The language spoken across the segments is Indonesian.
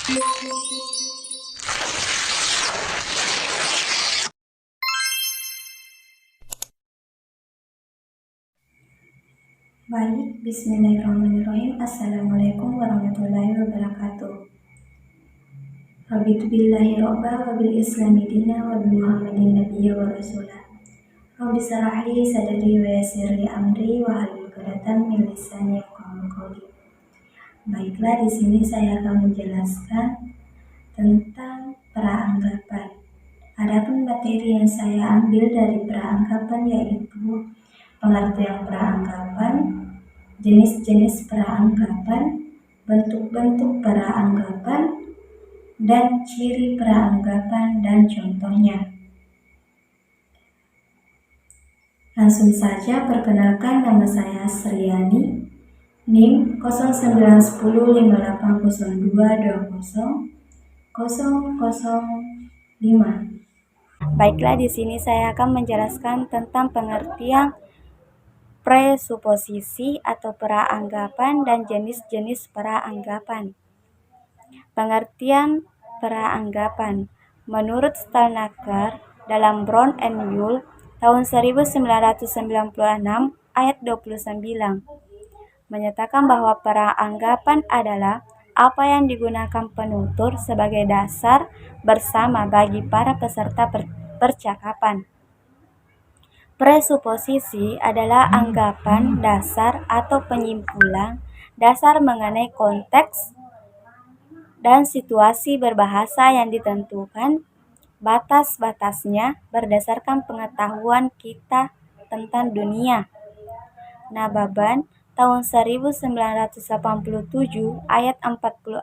Baik, bismillahirrahmanirrahim. Assalamualaikum warahmatullahi wabarakatuh. Raditu billahi robba wa bil islami dina wa bi muhammadin nabiyya wa rasulah. Rabbi shrah li sadri wa yassir li amri wa hlul 'uqdatam min lisani yafqahu qawli. Baiklah, di sini saya akan menjelaskan tentang peranggapan. Adapun materi yang saya ambil dari peranggapan yaitu pengertian peranggapan, jenis-jenis peranggapan, bentuk-bentuk peranggapan, dan ciri peranggapan dan contohnya. Langsung saja, perkenalkan, nama saya Sriani, NIM 09105802200005. Baiklah, di sini saya akan menjelaskan tentang pengertian presuposisi atau peranggapan dan jenis-jenis peranggapan. Pengertian peranggapan menurut Stalnaker dalam Brown and Yule tahun 1996 ayat 29 menyatakan bahwa peranggapan adalah apa yang digunakan penutur sebagai dasar bersama bagi para peserta percakapan. Presuposisi adalah anggapan dasar atau penyimpulan dasar mengenai konteks dan situasi berbahasa yang ditentukan batas-batasnya berdasarkan pengetahuan kita tentang dunia. Nababan tahun 1987 ayat 46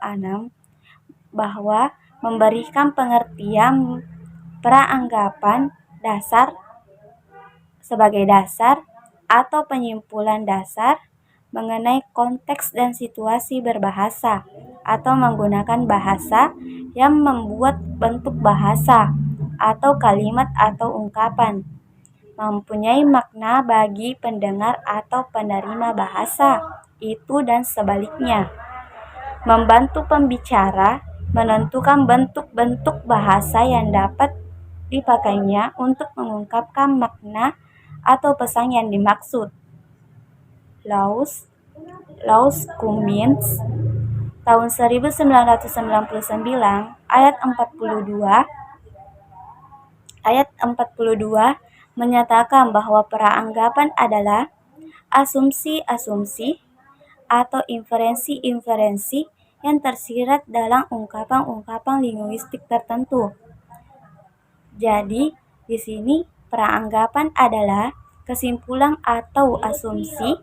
bahwa memberikan pengertian peranggapan dasar sebagai dasar atau penyimpulan dasar mengenai konteks dan situasi berbahasa atau menggunakan bahasa yang membuat bentuk bahasa atau kalimat atau ungkapan mempunyai makna bagi pendengar atau penerima bahasa itu dan sebaliknya. Membantu pembicara menentukan bentuk-bentuk bahasa yang dapat dipakainya untuk mengungkapkan makna atau pesan yang dimaksud. Laws Cummins tahun 1999 ayat 42 menyatakan bahwa peranggapan adalah asumsi-asumsi atau inferensi-inferensi yang tersirat dalam ungkapan-ungkapan linguistik tertentu. Jadi, di sini peranggapan adalah kesimpulan atau asumsi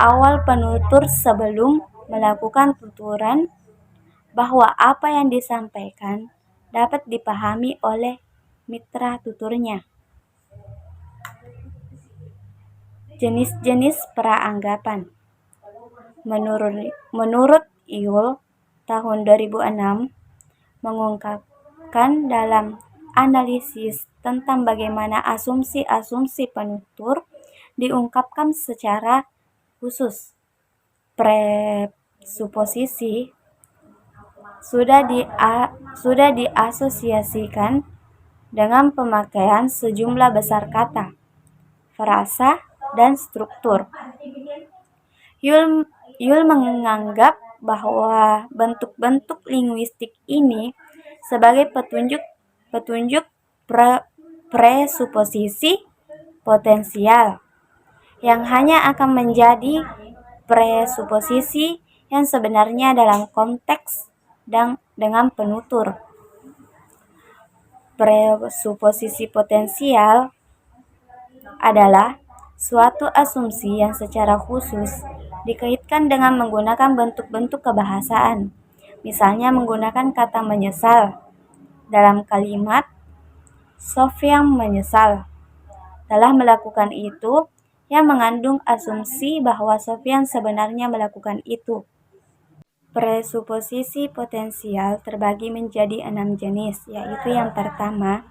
awal penutur sebelum melakukan tuturan bahwa apa yang disampaikan dapat dipahami oleh mitra tuturnya. Jenis-jenis peranggapan. Menurut Yule tahun 2006 mengungkapkan dalam analisis tentang bagaimana asumsi-asumsi penutur diungkapkan secara khusus. Presuposisi sudah diasosiasikan dengan pemakaian sejumlah besar kata, frasa, dan struktur. Yule menganggap bahwa bentuk-bentuk linguistik ini sebagai petunjuk presuposisi potensial yang hanya akan menjadi presuposisi yang sebenarnya dalam konteks dan dengan penutur. Presuposisi potensial adalah suatu asumsi yang secara khusus dikaitkan dengan menggunakan bentuk-bentuk kebahasaan. Misalnya menggunakan kata menyesal dalam kalimat Sofyan menyesal telah melakukan itu yang mengandung asumsi bahwa Sofyan sebenarnya melakukan itu. Presuposisi potensial terbagi menjadi 6 jenis, yaitu yang pertama,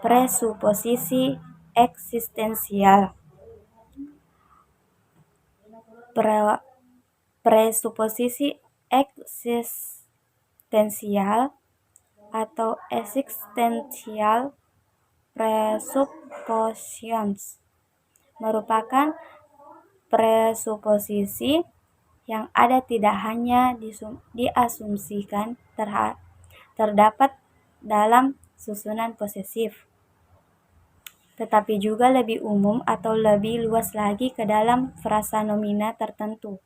presuposisi eksistensial. Presuposisi eksistensial atau existential presuppositions merupakan presuposisi yang ada tidak hanya diasumsikan terdapat dalam susunan posesif, tetapi juga lebih umum atau lebih luas lagi ke dalam frasa nomina tertentu.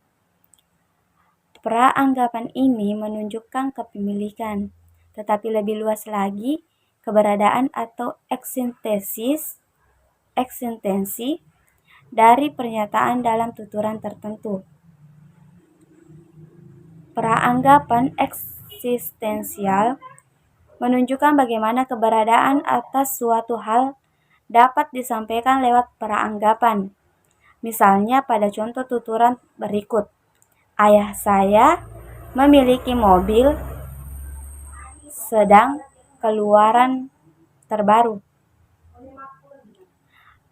Praanggapan ini menunjukkan kepemilikan, tetapi lebih luas lagi keberadaan atau eksistensi dari pernyataan dalam tuturan tertentu. Praanggapan eksistensial menunjukkan bagaimana keberadaan atas suatu hal dapat disampaikan lewat praanggapan. Misalnya pada contoh tuturan berikut. Ayah saya memiliki mobil sedang keluaran terbaru.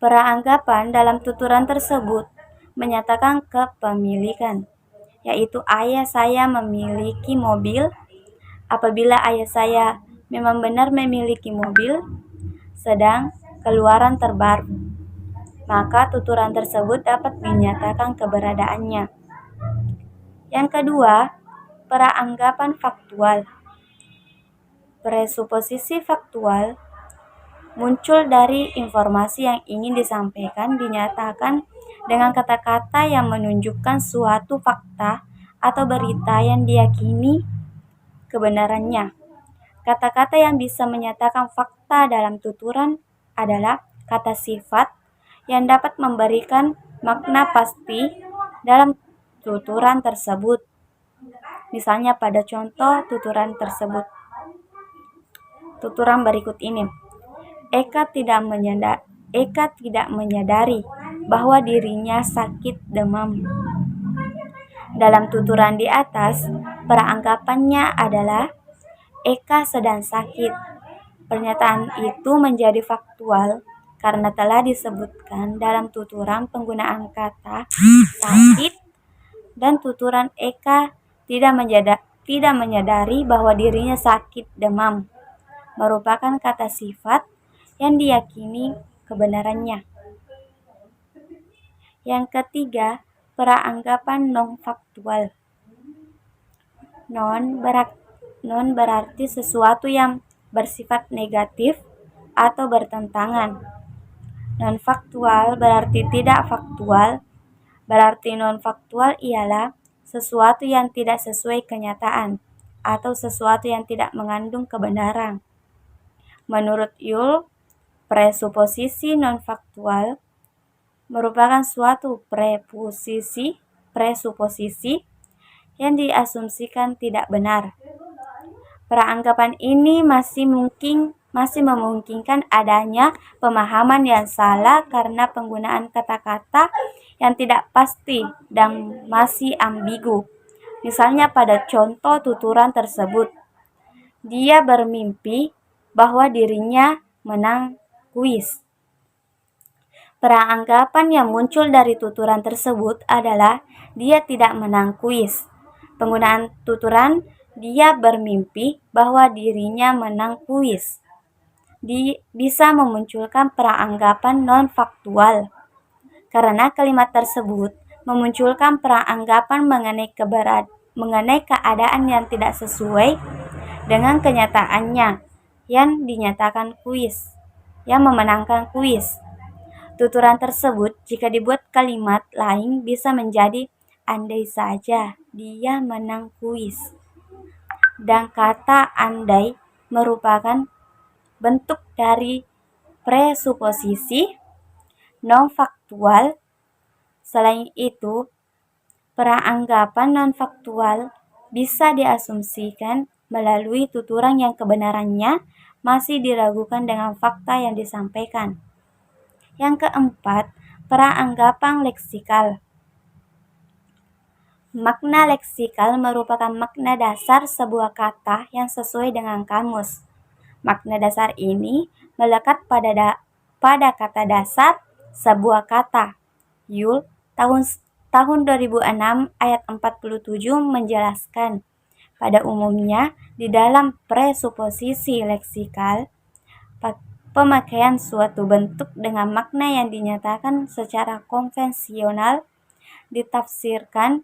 Praanggapan dalam tuturan tersebut menyatakan kepemilikan, yaitu ayah saya memiliki mobil. Apabila ayah saya memang benar memiliki mobil sedang keluaran terbaru, maka tuturan tersebut dapat dinyatakan keberadaannya. Yang kedua, praanggapan faktual. Presuposisi faktual muncul dari informasi yang ingin disampaikan dinyatakan dengan kata-kata yang menunjukkan suatu fakta atau berita yang diyakini kebenarannya. Kata-kata yang bisa menyatakan fakta dalam tuturan adalah kata sifat yang dapat memberikan makna pasti dalam tuturan tersebut. Misalnya pada contoh tuturan tersebut. Tuturan berikut ini. Eka tidak menyadari bahwa dirinya sakit demam. Dalam tuturan di atas, praanggapannya adalah Eka sedang sakit. Pernyataan itu menjadi faktual karena telah disebutkan dalam tuturan penggunaan kata sakit, dan tuturan Eka tidak menyadari bahwa dirinya sakit demam merupakan kata sifat yang diyakini kebenarannya. Yang ketiga, praanggapan non-faktual. Non berarti sesuatu yang bersifat negatif atau bertentangan. Non-faktual berarti tidak faktual. Berarti non-faktual ialah sesuatu yang tidak sesuai kenyataan atau sesuatu yang tidak mengandung kebenaran. Menurut Yule, presuposisi non-faktual merupakan suatu presuposisi yang diasumsikan tidak benar. Praanggapan ini masih memungkinkan adanya pemahaman yang salah karena penggunaan kata-kata yang tidak pasti dan masih ambigu. Misalnya pada contoh tuturan tersebut, dia bermimpi bahwa dirinya menang kuis. Praanggapan yang muncul dari tuturan tersebut adalah dia tidak menang kuis. Penggunaan tuturan dia bermimpi bahwa dirinya menang kuis bisa memunculkan praanggapan non-faktual, karena kalimat tersebut memunculkan praanggapan mengenai keadaan yang tidak sesuai dengan kenyataannya yang dinyatakan kuis, yang memenangkan kuis. Tuturan tersebut jika dibuat kalimat lain bisa menjadi andai saja dia menang kuis. Dan kata andai merupakan bentuk dari presuposisi non-faktual. Selain itu, praanggapan non-faktual bisa diasumsikan melalui tuturan yang kebenarannya masih diragukan dengan fakta yang disampaikan. Yang keempat, praanggapan leksikal. Makna leksikal merupakan makna dasar sebuah kata yang sesuai dengan kamus. Makna dasar ini melekat pada kata dasar sebuah kata. Yule tahun 2006 ayat 47 menjelaskan Pada umumnya, di dalam presuposisi leksikal, pemakaian suatu bentuk dengan makna yang dinyatakan secara konvensional ditafsirkan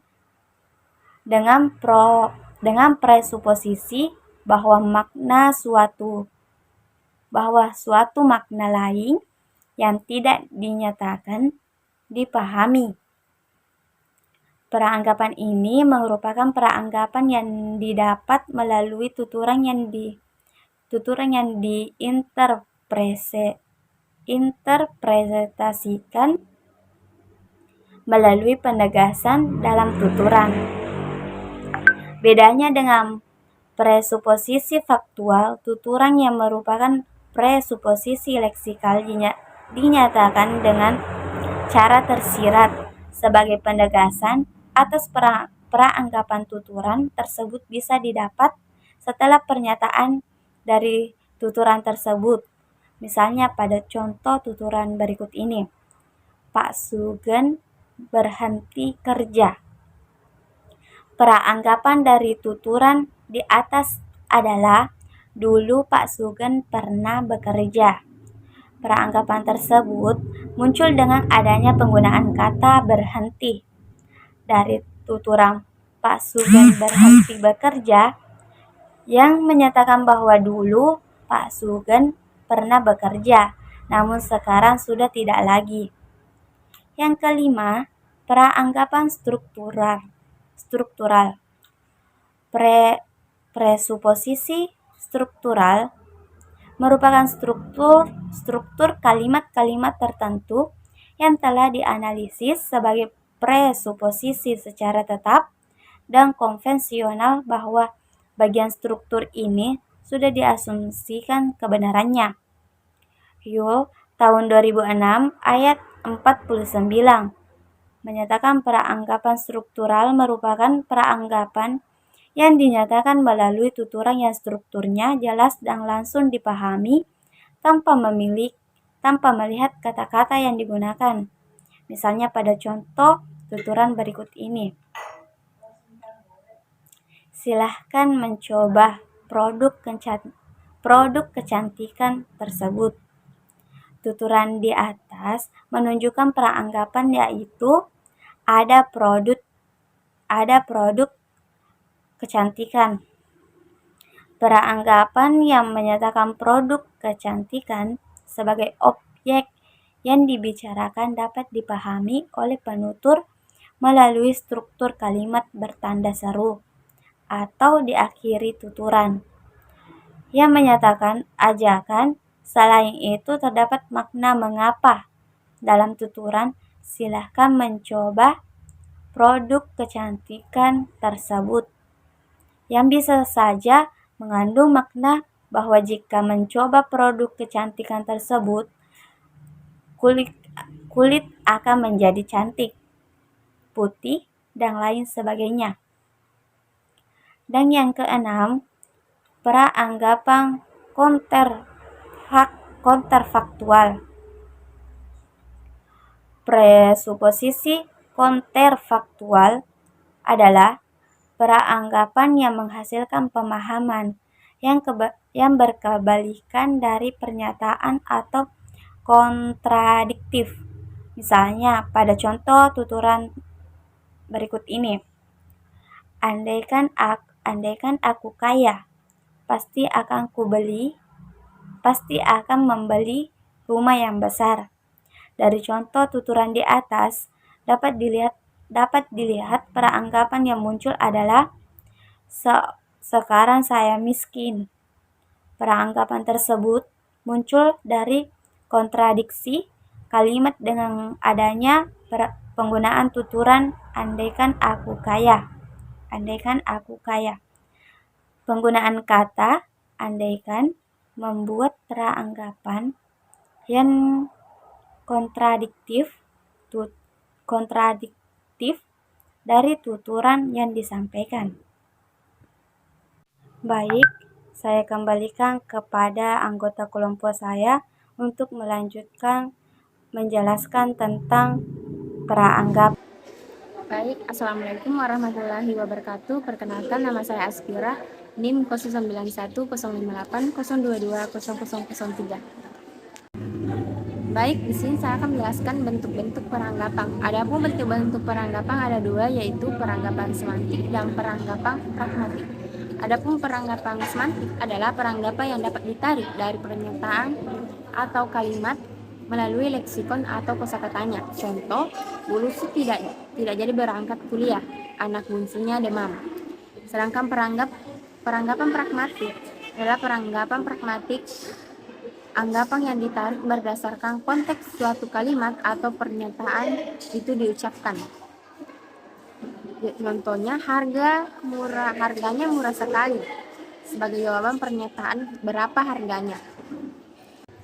dengan presuposisi bahwa suatu makna lain yang tidak dinyatakan dipahami. Peranggapan ini merupakan peranggapan yang didapat melalui tuturan yang diinterpretasikan melalui penegasan dalam tuturan. Bedanya dengan presuposisi faktual, tuturan yang merupakan presuposisi leksikal dinyatakan dengan cara tersirat sebagai penegasan atas peranggapan tuturan tersebut bisa didapat setelah pernyataan dari tuturan tersebut. Misalnya pada contoh tuturan berikut ini. Pak Sugeng berhenti kerja. Peranggapan dari tuturan di atas adalah dulu Pak Sugeng pernah bekerja. Peranggapan tersebut muncul dengan adanya penggunaan kata berhenti. Dari tuturan Pak Sugeng berhenti bekerja yang menyatakan bahwa dulu Pak Sugeng pernah bekerja, namun sekarang sudah tidak lagi. Yang kelima, peranggapan struktural. Presuposisi struktural merupakan struktur kalimat-kalimat tertentu yang telah dianalisis sebagai presuposisi secara tetap dan konvensional bahwa bagian struktur ini sudah diasumsikan kebenarannya. Yule tahun 2006 ayat 49 menyatakan peranggapan struktural merupakan peranggapan yang dinyatakan melalui tuturan yang strukturnya jelas dan langsung dipahami tanpa melihat kata-kata yang digunakan. Misalnya pada contoh tuturan berikut ini. Silahkan mencoba produk kecantikan tersebut. Tuturan di atas menunjukkan peranggapan yaitu ada produk kecantikan. Peranggapan yang menyatakan produk kecantikan sebagai objek yang dibicarakan dapat dipahami oleh penutur melalui struktur kalimat bertanda seru atau diakhiri tuturan yang menyatakan ajakan. Selain itu terdapat makna mengapa dalam tuturan silahkan mencoba produk kecantikan tersebut yang bisa saja mengandung makna bahwa jika mencoba produk kecantikan tersebut, kulit akan menjadi cantik, putih, dan lain sebagainya. Dan yang keenam, peranggapan counterfaktual. Presuposisi counterfaktual adalah peranggapan yang menghasilkan pemahaman yang berkebalikan dari pernyataan atau kontradiktif. Misalnya pada contoh tuturan berikut ini. Andaikan aku kaya, pasti akan membeli rumah yang besar. Dari contoh tuturan di atas dapat dilihat peranggapan yang muncul adalah sekarang saya miskin. Peranggapan tersebut muncul dari kontradiksi kalimat dengan adanya penggunaan tuturan andaikan aku kaya. Penggunaan kata andaikan membuat peranggapan yang kontradiktif dari tuturan yang disampaikan. Baik, saya kembalikan kepada anggota kelompok saya untuk melanjutkan menjelaskan tentang peranggapan. Baik, Assalamualaikum warahmatullahi wabarakatuh. Perkenalkan, nama saya Aspira, NIM 09105802200003. Baik, di sini saya akan menjelaskan bentuk-bentuk peranggapan. Adapun bentuk-bentuk peranggapan ada dua, yaitu peranggapan semantik dan peranggapan pragmatik. Adapun peranggapan semantik adalah peranggapan yang dapat ditarik dari pernyataan atau kalimat melalui leksikon atau kosakatanya. Contoh, Bulusi tidak jadi berangkat kuliah, anak bungsunya demam. Sedangkan peranggapan pragmatik adalah peranggapan pragmatik, anggapan yang ditarik berdasarkan konteks suatu kalimat atau pernyataan itu diucapkan. Contohnya, harganya murah sekali, sebagai jawaban pernyataan berapa harganya.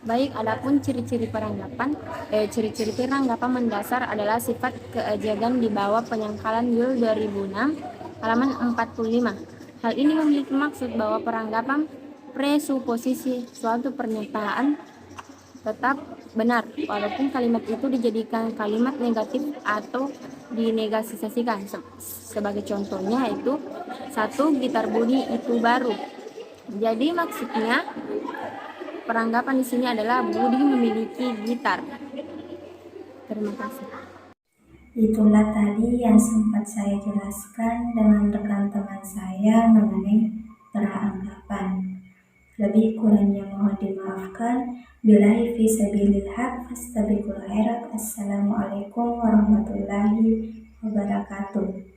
Baik, adapun ciri-ciri peranggapan mendasar adalah sifat keajagan di bawah penyangkalan Yul 2006 halaman 45. Hal ini memiliki maksud bahwa peranggapan presuposisi suatu pernyataan tetap benar walaupun kalimat itu dijadikan kalimat negatif atau dinegasikan. Sebagai contohnya itu, 1. Gitar Budi itu baru. Jadi maksudnya peranggapan di sini adalah Budi memiliki gitar. Terima kasih. Itulah tadi yang sempat saya jelaskan dengan rekan teman saya mengenai peranggapan. Lebih kurangnya mohon dimaafkan. Billahi fi sabilil haq fastabiqul khairat. Assalamualaikum warahmatullahi wabarakatuh.